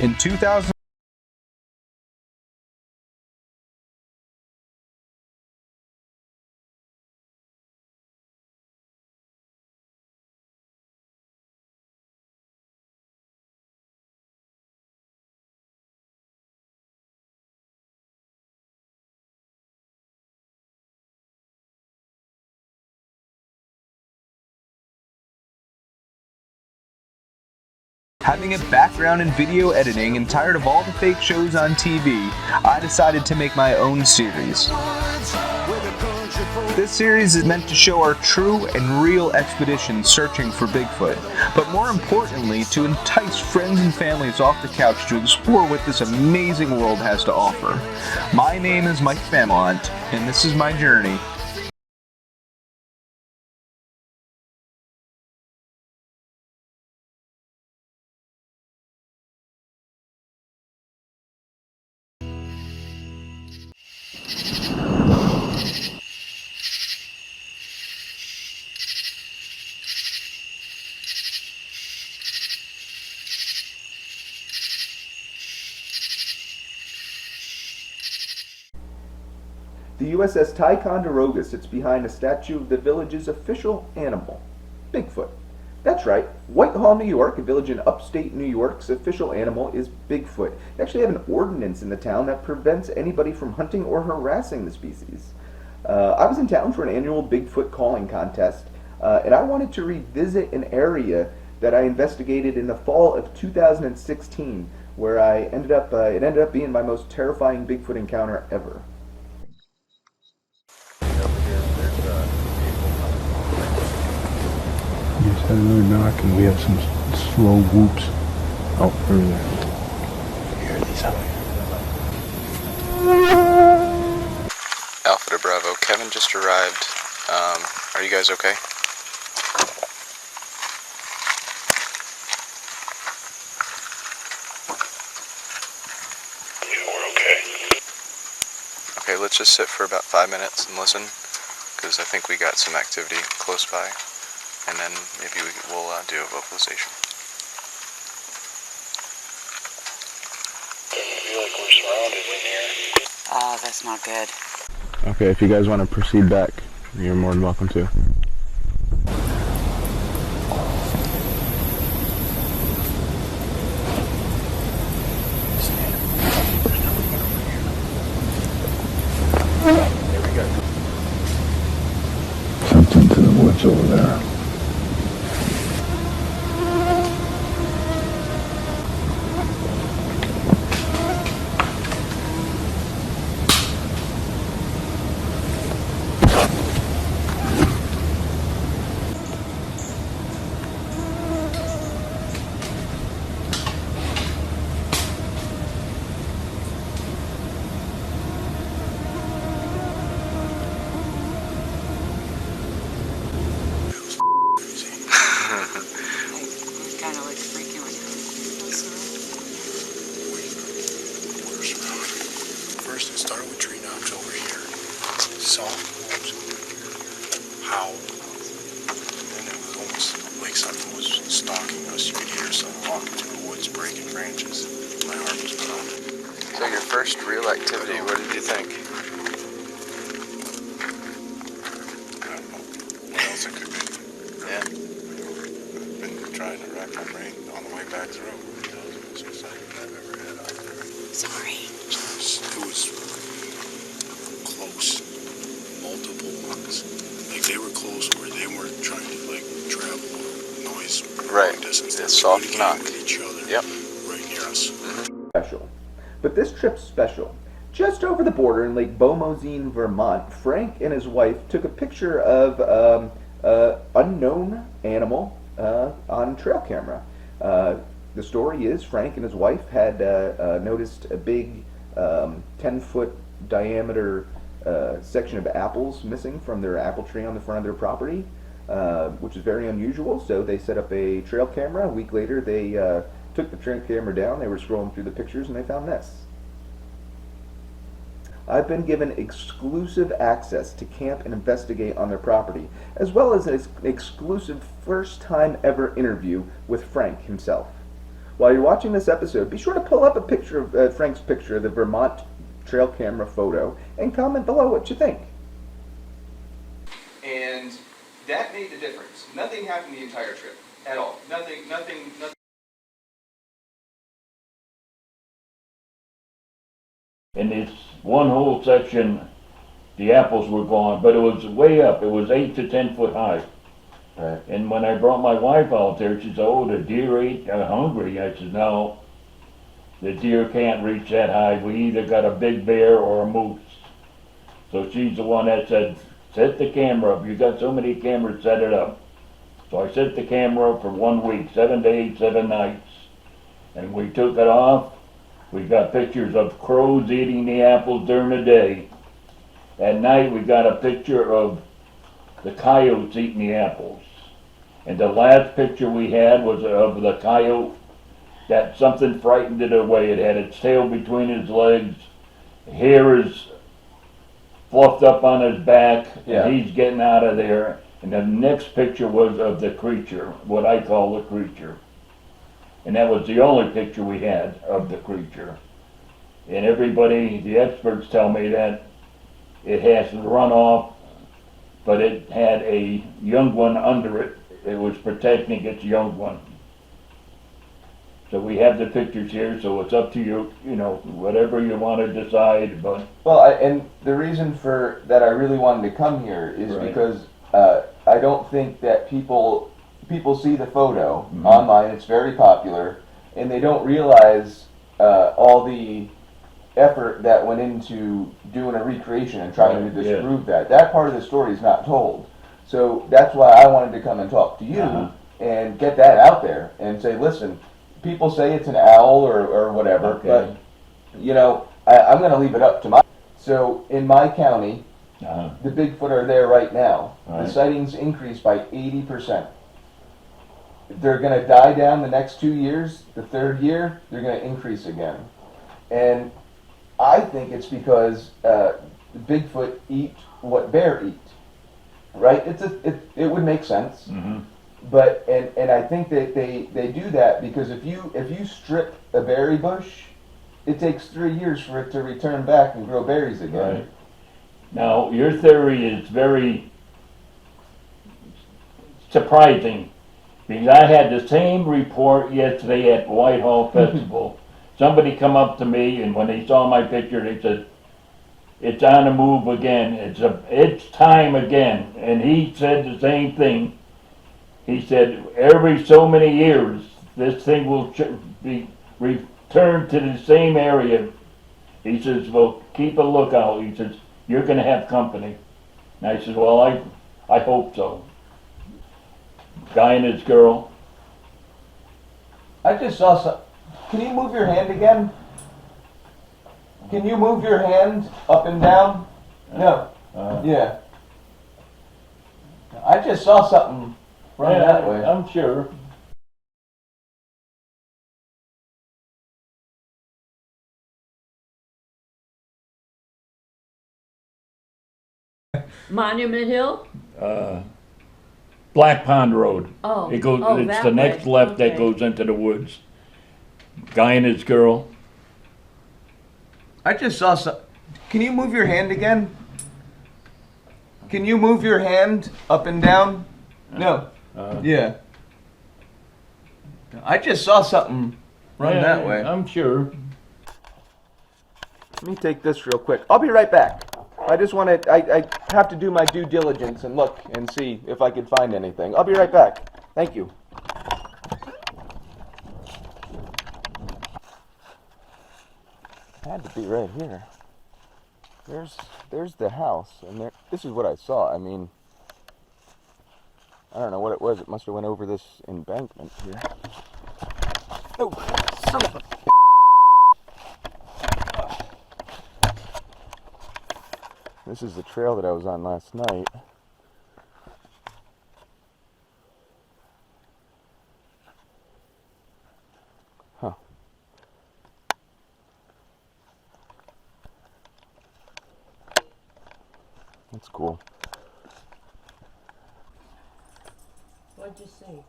In 2000, having a background in video editing and tired of all the fake shows on TV, I decided to make my own series. This series is meant to show our true and real expeditions searching for Bigfoot, but more importantly, to entice friends and families off the couch to explore what this amazing world has to offer. My name is Mike Vermont, and this is my journey. The USS Ticonderoga sits behind a statue of the village's official animal, Bigfoot. That's right, Whitehall, New York, a village in upstate New York's official animal is Bigfoot. They actually have an ordinance in the town that prevents anybody from hunting or harassing the species. I was in town for an annual Bigfoot calling contest, and I wanted to revisit an area that I investigated in the fall of 2016, where it ended up being my most terrifying Bigfoot encounter ever. Just had another knock, and we have some slow whoops out further. Hear these out here. Alpha to Bravo. Kevin just arrived. Are you guys okay? Yeah, we're okay. Okay, let's just sit for about 5 minutes and listen, because I think we got some activity close by, and then maybe we'll do a vocalization. I feel like we're surrounded in here. Oh, that's not good. Okay, if you guys want to proceed back, you're more than welcome to. Something's in the woods over there. Kind of like freaking like First it started with tree knocks over here. Soft wolves howl. And then it was almost like something was stalking us. You could hear someone walking through the woods breaking branches. My heart was pounding. So your first real activity, what did you think? I don't know what else it could be. Yeah. I've been trying to rack my brain on the way back through. It was the most exciting I've ever had out there. sorry. It was close. Multiple ones. Like they were close where they weren't trying to like travel noise Right. distance. They It's were soft communicating knock. with each other. Yep. Right near us. Special. But this trip's special. Just over the border in Lake Bomoseen, Vermont, Frank and his wife took a picture of unknown animal on trail camera. The story is Frank and his wife had noticed a big 10-foot diameter section of apples missing from their apple tree on the front of their property, which is very unusual. So they set up a trail camera. A week later, they took the trail camera down. They were scrolling through the pictures and they found this. I've been given exclusive access to camp and investigate on their property, as well as an exclusive first-time ever interview with Frank himself. While you're watching this episode, be sure to pull up a picture of Frank's picture of the Vermont trail camera photo and comment below what you think. And that made the difference. Nothing happened the entire trip at all. Nothing. In this one whole section, the apples were gone, but it was way up. It was 8 to 10 foot high. Right. And when I brought my wife out there, she said, "Oh, the deer are hungry." I said, "No, the deer can't reach that high. We either got a big bear or a moose." So she's the one that said, "Set the camera up. You got so many cameras, set it up." So I set the camera up for 1 week, 7 days, 7 nights. And we took it off. We got pictures of crows eating the apples during the day. At night, we got a picture of the coyotes eating the apples. And the last picture we had was of the coyote that something frightened it away. It had its tail between its legs, hair is fluffed up on his back, Yeah. and he's getting out of there. And the next picture was of the creature, what I call the creature. And that was the only picture we had of the creature. And everybody, the experts tell me that it has run off, but it had a young one under it. It was protecting its young one. So we have the pictures here, so it's up to you, you know, whatever you want to decide, but Well, and the reason for that I really wanted to come here is Right. because I don't think that people see the photo Mhm. online. It's very popular, and they don't realize all the effort that went into doing a recreation and trying Right, to yeah. disprove that. That part of the story is not told. So that's why I wanted to come and talk to you Uh-huh. and get that out there and say, listen, people say it's an owl or whatever, Okay. but you know, I'm going to leave it up to my. So in my county, the Bigfoot are there right now. Right. The sightings increased by 80%. They're going to die down the next 2 years. The third year, they're going to increase again. And I think it's because Bigfoot eat what bear eat, right? It would make sense. mm-hmm. But and I think that they do that because if you strip a berry bush, it takes 3 years for it to return back and grow berries again. Right. Now, your theory is very surprising, because I had the same report yesterday at Whitehall Festival. Somebody come up to me, and when they saw my picture, they said, "It's on the move again. It's time again." And he said the same thing. He said, every so many years, this thing will be returned to the same area. He says, "Well, keep a lookout." He says, "You're going to have company." And I said, "Well, I hope so." Guy and his girl. I just saw some. Can you move your hand again? Can you move your hand up and down? No. Yeah. I just saw something run that way. I'm sure. Monument Hill? Black Pond Road. Oh, It goes. oh, It's that the next way. left that Okay. goes into the woods. Guy and his girl. I just saw some. Can you move your hand again? Can you move your hand up and down? No. Yeah. I just saw something run Yeah, that way. I'm sure. Let me take this real quick. I'll be right back. I just want to, I have to do my due diligence and look and see if I could find anything. I'll be right back. Thank you. Had to be right here. There's the house, and this is what I saw. I mean, I don't know what it was. It must have went over this embankment here. Oh, son of a... This is the trail that I was on last night. Huh. That's cool. What'd you say?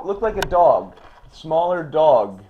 Looked like a dog. smaller dog,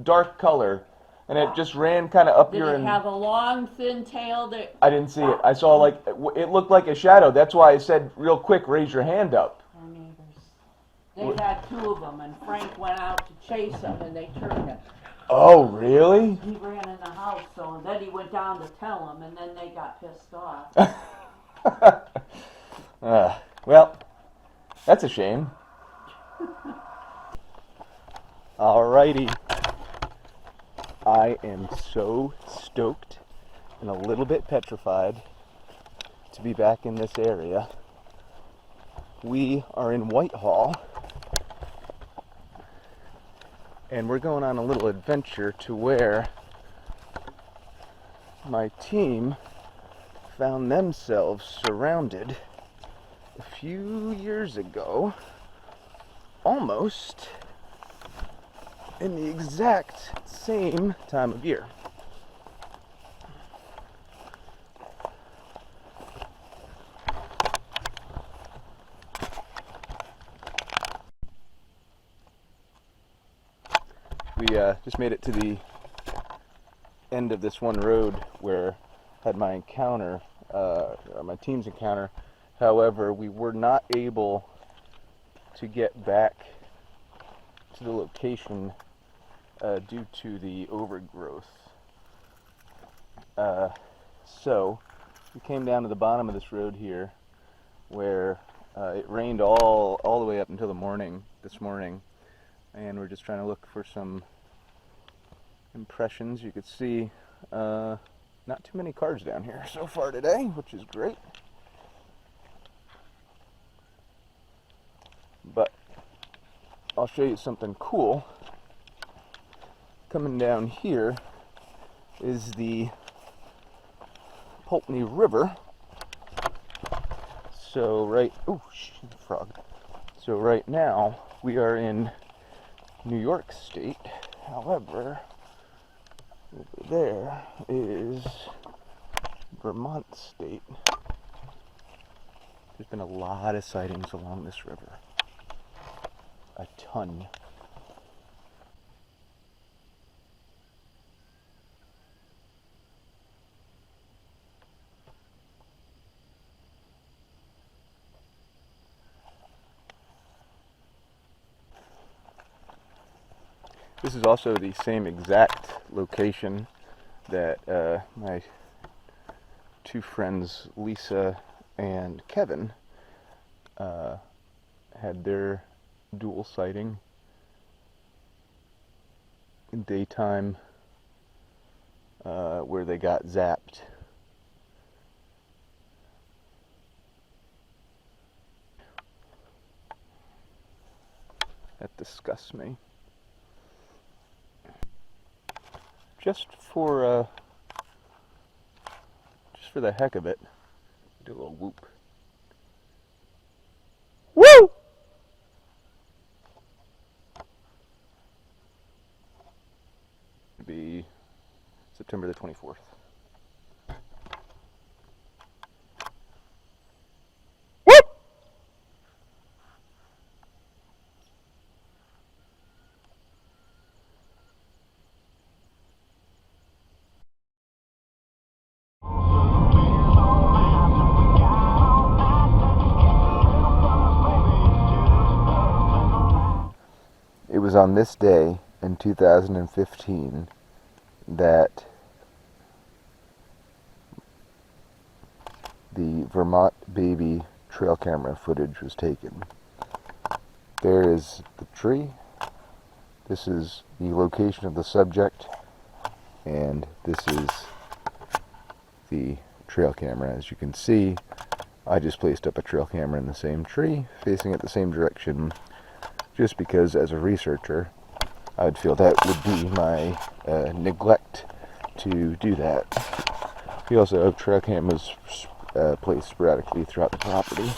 dark color, and it just ran kind of up Did your. it have a long, thin tail that... I didn't see it. I saw like it looked like a shadow. That's why I said real quick, raise your hand up. Our neighbors. They had two of them, and Frank went out to chase them, and they turned it. Oh, really? He ran in the house, so then he went down to tell them, and then they got pissed off. Well, that's a shame. Alrighty. I am so stoked and a little bit petrified to be back in this area. We are in Whitehall, and we're going on a little adventure to where my team found themselves surrounded a few years ago, almost in the exact same time of year. We just made it to the end of this one road where I had my encounter, my team's encounter. However, we were not able to get back to the location due to the overgrowth. So we came down to the bottom of this road here where it rained all the way up until this morning, and we're just trying to look for some impressions. You could see not too many cars down here so far today, which is great. But I'll show you something cool. Coming down here is the Pulteney River. So frog. So right now we are in New York State. However, over there is Vermont State. There's been a lot of sightings along this river. A ton. This is also the same exact location that my two friends, Lisa and Kevin, had their dual sighting in daytime where they got zapped. That disgusts me. Just for the heck of it, do a little whoop. Woo! Be September the 24th. It was on this day in 2015 that the Vermont baby trail camera footage was taken. There is the tree. This is the location of the subject, and this is the trail camera. As you can see, I just placed up a trail camera in the same tree, facing it the same direction, just because as a researcher, I'd feel that would be my neglect to do that. We also have trail cameras placed sporadically throughout the property.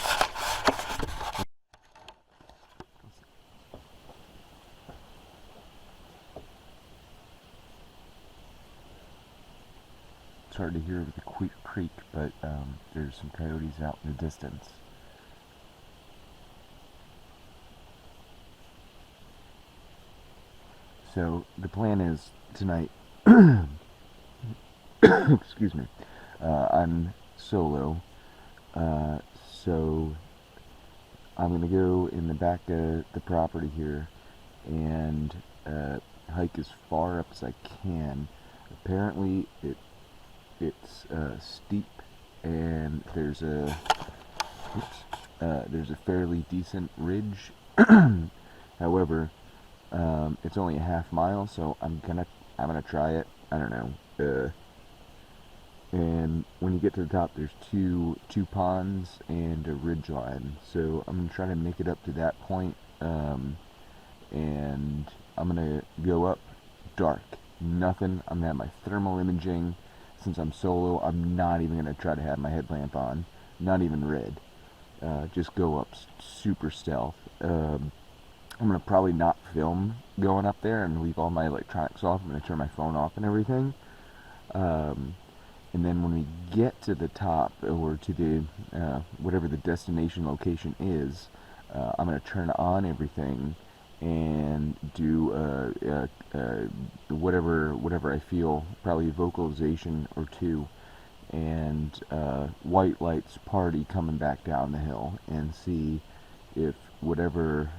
It's hard to hear with the creek, but there's some coyotes out in the distance. So the plan is tonight, excuse me, I'm solo, so I'm going to go in the back of the property here and hike as far up as I can. Apparently it's steep, and there's a fairly decent ridge. However, it's only a half mile, so I'm gonna try it. I don't know. And when you get to the top, there's two ponds and a ridge line. So I'm gonna try to make it up to that point, and I'm gonna go up dark. Nothing. I'm gonna have my thermal imaging. Since I'm solo, I'm not even gonna try to have my headlamp on. Not even red. Just go up super stealth. I'm gonna probably not film going up there and leave all my electronics off. I'm gonna turn my phone off and everything. And then when we get to the top, or to the whatever the destination location is, I'm gonna turn on everything and do whatever I feel, probably a vocalization or two, and white lights party coming back down the hill, and see if whatever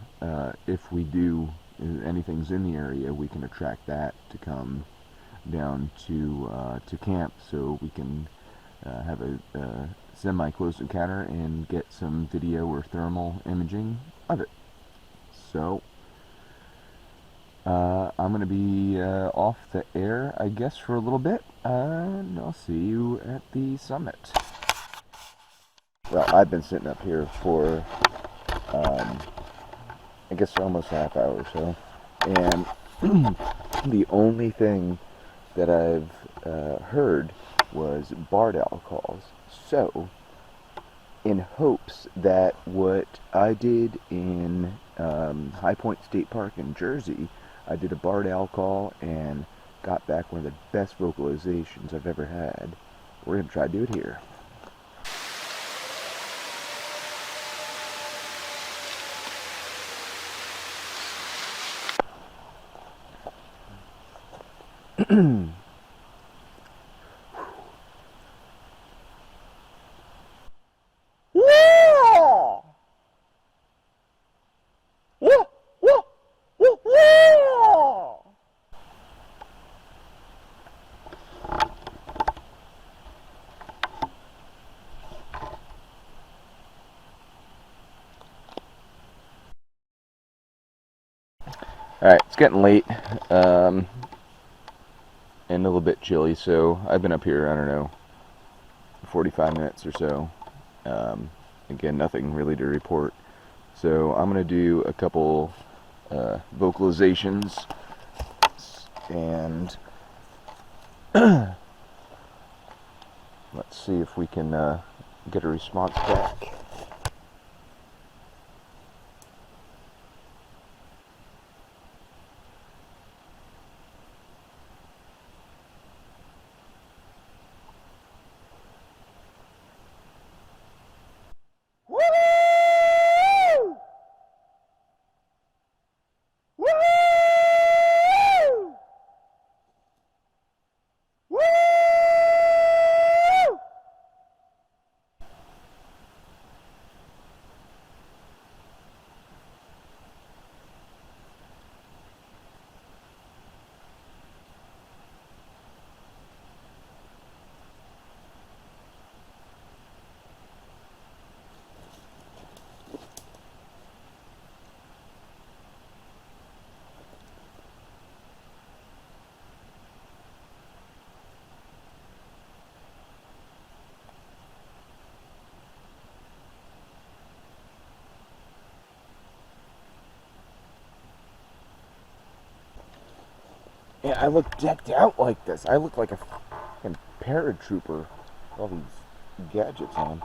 if we do anything's in the area, we can attract that to come down to camp, so we can have a semi-close encounter and get some video or thermal imaging of it. So I'm going to be off the air, I guess, for a little bit, and I'll see you at the summit. Well, I've been sitting up here for I guess almost half hour or so, and the only thing that I've heard was barred owl calls. So, in hopes that what I did in High Point State Park in Jersey, I did a barred owl call and got back one of the best vocalizations I've ever had. We're going to try to do it here. Alright, it's getting late, and a little bit chilly, so I've been up here, I don't know, 45 minutes or so. Again, nothing really to report. So I'm going to do a couple vocalizations, and let's see if we can get a response back. Yeah, I look decked out like this. I look like a fucking paratrooper with all these gadgets on.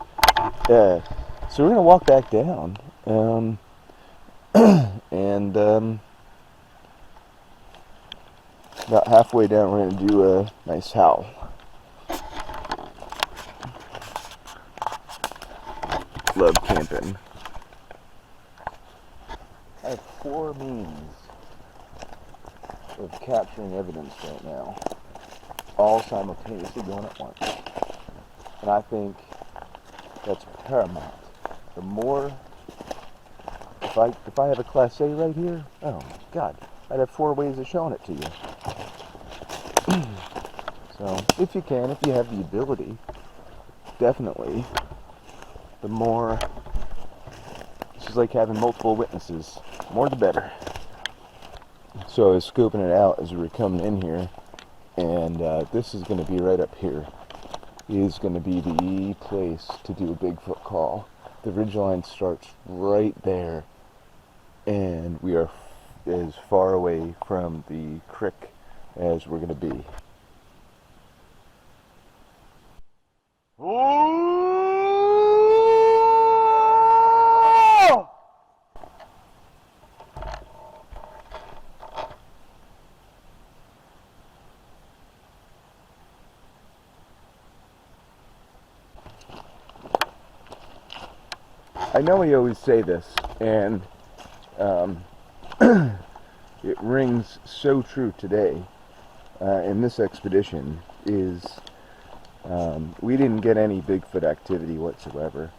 So we're gonna walk back down, and about halfway down, we're gonna do a nice howl. Love camping. I have 4 means of capturing evidence right now, all simultaneously going at once. And I think that's paramount. The more, if I have a Class A right here, oh my God, I'd have 4 ways of showing it to you. So, if you can, if you have the ability, definitely, the more, it's just like having multiple witnesses, more the better. So I was scoping it out as we were coming in here, and this is going to be right up here. It is going to be the place to do a Bigfoot call. The ridgeline starts right there, and we are as far away from the creek as we're going to be. I know we always say this, and it rings so true today in this expedition, is we didn't get any Bigfoot activity whatsoever.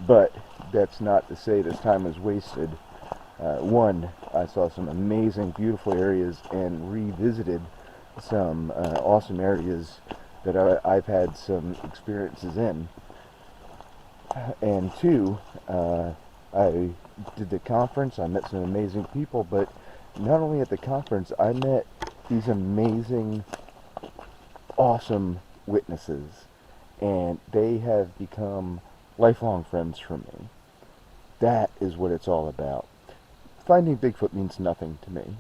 But that's not to say this time was wasted. One, I saw some amazing, beautiful areas and revisited some awesome areas that I've had some experiences in. And two, I did the conference, I met some amazing people, but not only at the conference, I met these amazing, awesome witnesses, and they have become lifelong friends for me. That is what it's all about. Finding Bigfoot means nothing to me.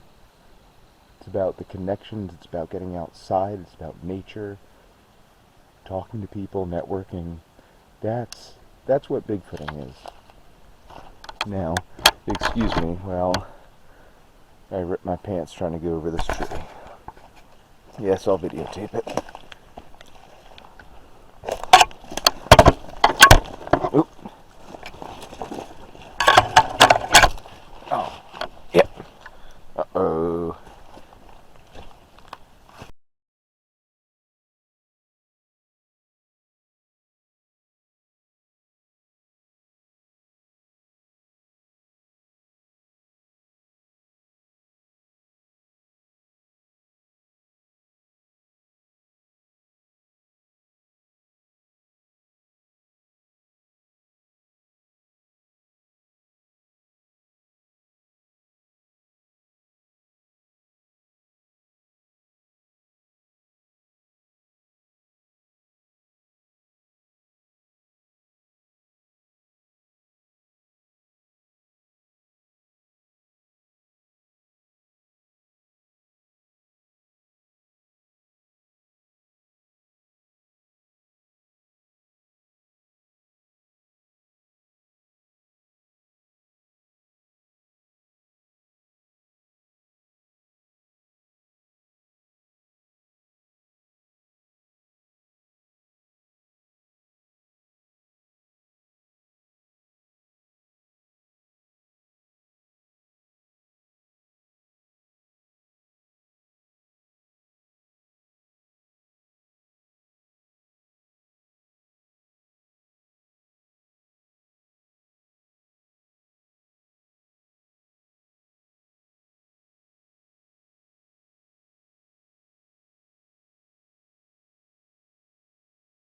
It's about the connections, it's about getting outside, it's about nature, talking to people, networking. That's what Bigfooting is. Now, excuse me, well, I ripped my pants trying to go over this tree. Yes, I'll videotape it.